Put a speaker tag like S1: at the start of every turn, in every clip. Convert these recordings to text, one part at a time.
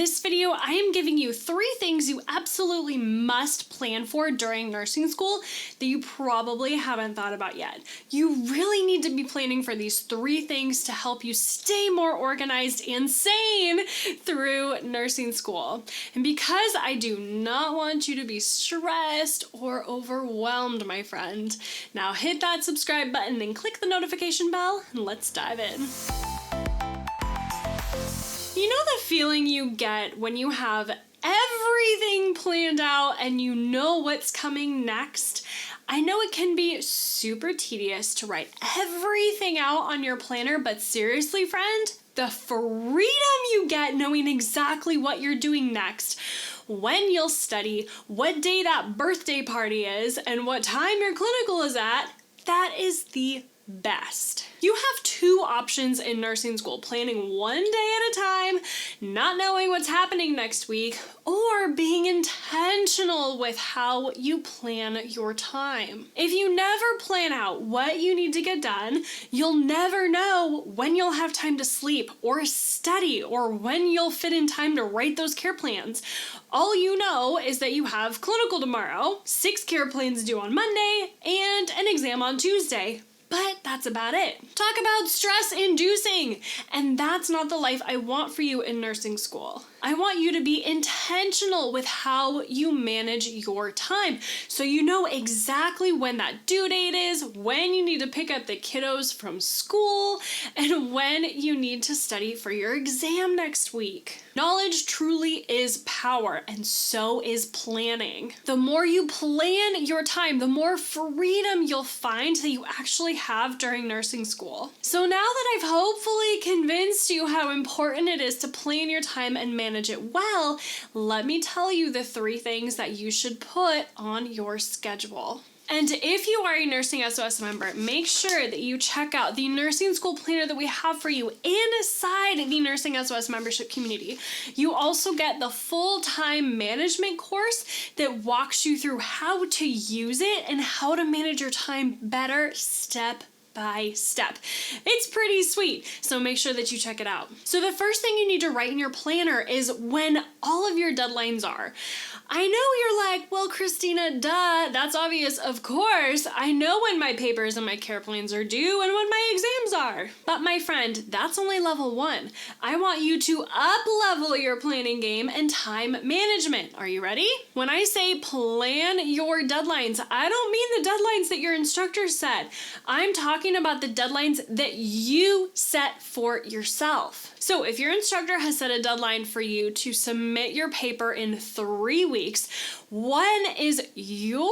S1: this video, I am giving you 3 things you absolutely must plan for during nursing school that you probably haven't thought about yet. You really need to be planning for these 3 things to help you stay more organized and sane through nursing school. And because I do not want you to be stressed or overwhelmed, my friend, now hit that subscribe button and click the notification bell, and let's dive in. You know the feeling you get when you have everything planned out and you know what's coming next? I know it can be super tedious to write everything out on your planner, but seriously, friend, the freedom you get knowing exactly what you're doing next, when you'll study, what day that birthday party is, and what time your clinical is at, that is the best. You have 2 options in nursing school: planning one day at a time, not knowing what's happening next week, or being intentional with how you plan your time. If you never plan out what you need to get done, you'll never know when you'll have time to sleep or study or when you'll fit in time to write those care plans. All you know is that you have clinical tomorrow, 6 care plans due on Monday, and an exam on Tuesday. But that's about it. Talk about stress-inducing. And that's not the life I want for you in nursing school. I want you to be intentional with how you manage your time, so you know exactly when that due date is, when you need to pick up the kiddos from school, and when you need to study for your exam next week. Knowledge truly is power, and so is planning. The more you plan your time, the more freedom you'll find that you actually have during nursing school. So now that I've hopefully convinced you how important it is to plan your time and manage it well, let me tell you the 3 things that you should put on your schedule. And if you are a NursingSOS member, make sure that you check out the nursing school planner that we have for you inside the NursingSOS membership community. You also get the full time management course that walks you through how to use it and how to manage your time better step by step. It's pretty sweet, so make sure that you check it out. So the first thing you need to write in your planner is when all of your deadlines are. I know you're like, well, Christina, duh, that's obvious, of course. I know when my papers and my care plans are due and when my exams are. But my friend, that's only level 1. I want you to up-level your planning game and time management. Are you ready? When I say plan your deadlines, I don't mean the deadlines that your instructor set. I'm talking about the deadlines that you set for yourself. So if your instructor has set a deadline for you to submit your paper in 3 weeks, when is your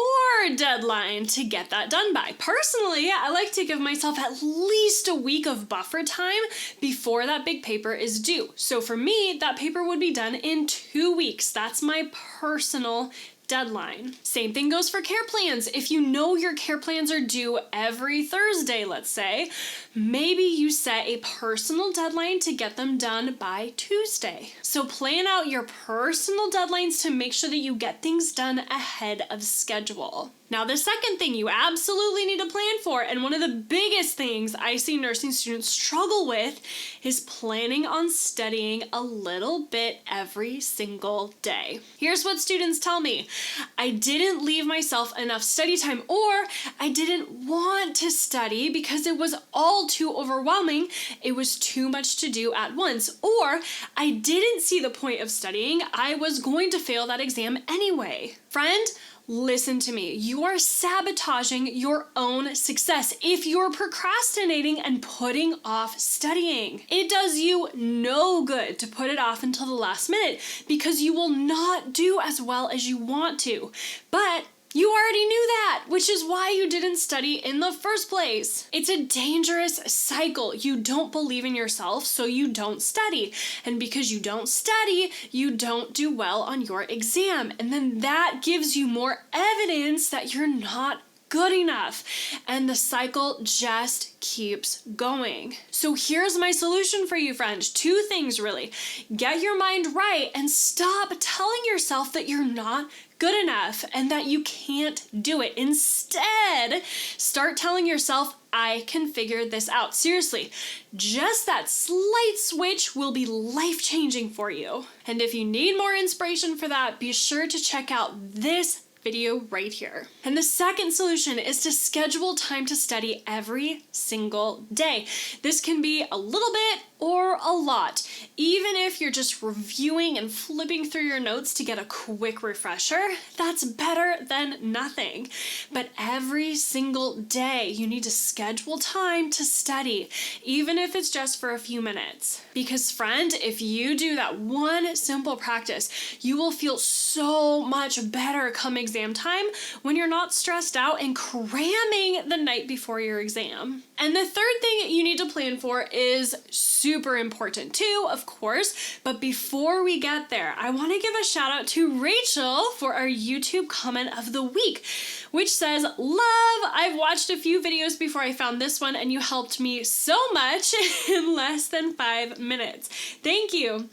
S1: deadline to get that done by? Personally, I like to give myself at least a week of buffer time before that big paper is due. So for me, that paper would be done in 2 weeks. That's my personal deadline. Same thing goes for care plans. If you know your care plans are due every Thursday, let's say, maybe you set a personal deadline to get them done by Tuesday. So plan out your personal deadlines to make sure that you get things done ahead of schedule. Now, the second thing you absolutely need to plan for, and one of the biggest things I see nursing students struggle with, is planning on studying a little bit every single day. Here's what students tell me: I didn't leave myself enough study time, or I didn't want to study because it was all too overwhelming. It was too much to do at once, or I didn't see the point of studying. I was going to fail that exam anyway. Friend, listen to me. You are sabotaging your own success if you're procrastinating and putting off studying. It does you no good to put it off until the last minute because you will not do as well as you want to. But you already knew that, which is why you didn't study in the first place. It's a dangerous cycle. You don't believe in yourself, so you don't study. And because you don't study, you don't do well on your exam. And then that gives you more evidence that you're not good enough. And the cycle just keeps going. So here's my solution for you, friend. 2 things, really. Get your mind right and stop telling yourself that you're not good enough and that you can't do it. Instead, start telling yourself, I can figure this out. Seriously, just that slight switch will be life-changing for you. And if you need more inspiration for that, be sure to check out this video right here. And the second solution is to schedule time to study every single day. This can be a little bit or a lot. Even if you're just reviewing and flipping through your notes to get a quick refresher, that's better than nothing. But every single day, you need to schedule time to study, even if it's just for a few minutes. Because friend, if you do that one simple practice, you will feel so much better come exam time when you're not stressed out and cramming the night before your exam. And the third thing you need to plan for is super important too, of course, but before we get there, I want to give a shout out to Rachel for our YouTube comment of the week, which says, "Love, I've watched a few videos before I found this one and you helped me so much in less than 5 minutes. Thank you."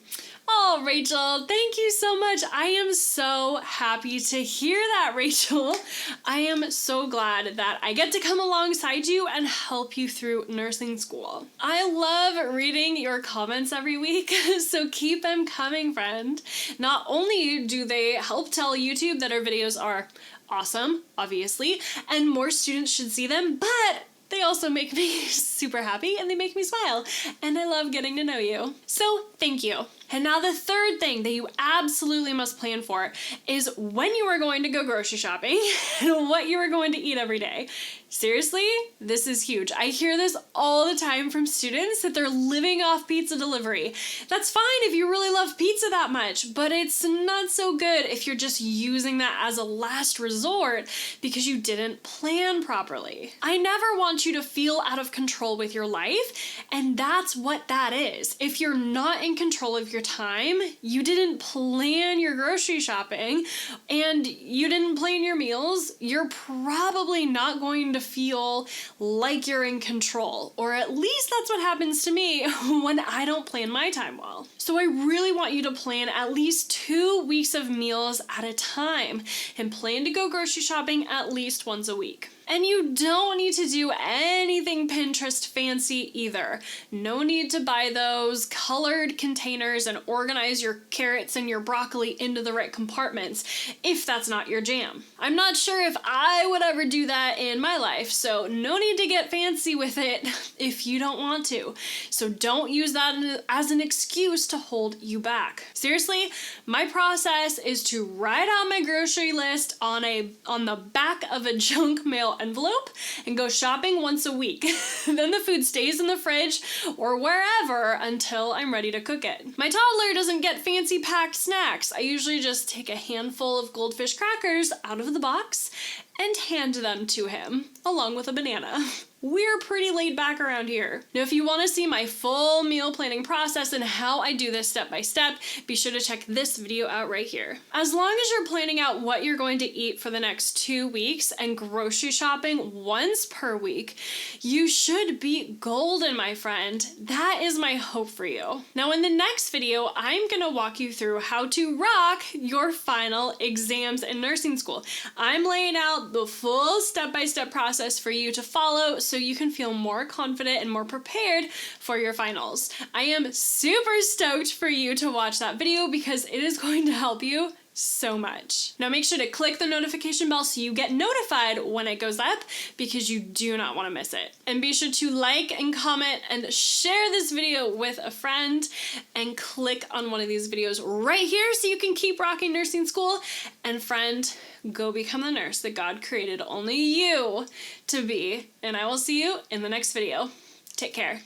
S1: Oh, Rachel, thank you so much. I am so happy to hear that, Rachel. I am so glad that I get to come alongside you and help you through nursing school. I love reading your comments every week, so keep them coming, friend. Not only do they help tell YouTube that our videos are awesome, obviously, and more students should see them, but they also make me super happy and they make me smile, and I love getting to know you. So thank you. And now the third thing that you absolutely must plan for is when you are going to go grocery shopping and what you are going to eat every day. Seriously, this is huge. I hear this all the time from students that they're living off pizza delivery. That's fine if you really love pizza that much, but it's not so good if you're just using that as a last resort because you didn't plan properly. I never want you to feel out of control with your life, and that's what that is. If you're not in control of your time, you didn't plan your grocery shopping, and you didn't plan your meals, you're probably not going to feel like you're in control, or at least that's what happens to me when I don't plan my time well. So I really want you to plan at least 2 weeks of meals at a time and plan to go grocery shopping at least once a week. And you don't need to do anything Pinterest fancy either. No need to buy those colored containers and organize your carrots and your broccoli into the right compartments if that's not your jam. I'm not sure if I would ever do that in my life, so no need to get fancy with it if you don't want to. So don't use that as an excuse to hold you back. Seriously, my process is to write out my grocery list on the back of a junk mail envelope and go shopping once a week. Then the food stays in the fridge or wherever until I'm ready to cook it. My toddler doesn't get fancy packed snacks. I usually just take a handful of goldfish crackers out of the box and hand them to him, along with a banana. We're pretty laid back around here. Now, if you want to see my full meal planning process and how I do this step by step, be sure to check this video out right here. As long as you're planning out what you're going to eat for the next 2 weeks and grocery shopping once per week, you should be golden, my friend. That is my hope for you. Now, in the next video, I'm gonna walk you through how to rock your final exams in nursing school. I'm laying out the full step-by-step process for you to follow so you can feel more confident and more prepared for your finals. I am super stoked for you to watch that video because it is going to help you so much. Now make sure to click the notification bell so you get notified when it goes up because you do not want to miss it. And be sure to like and comment and share this video with a friend and click on one of these videos right here so you can keep rocking nursing school. And friend, go become the nurse that God created only you to be. And I will see you in the next video. Take care.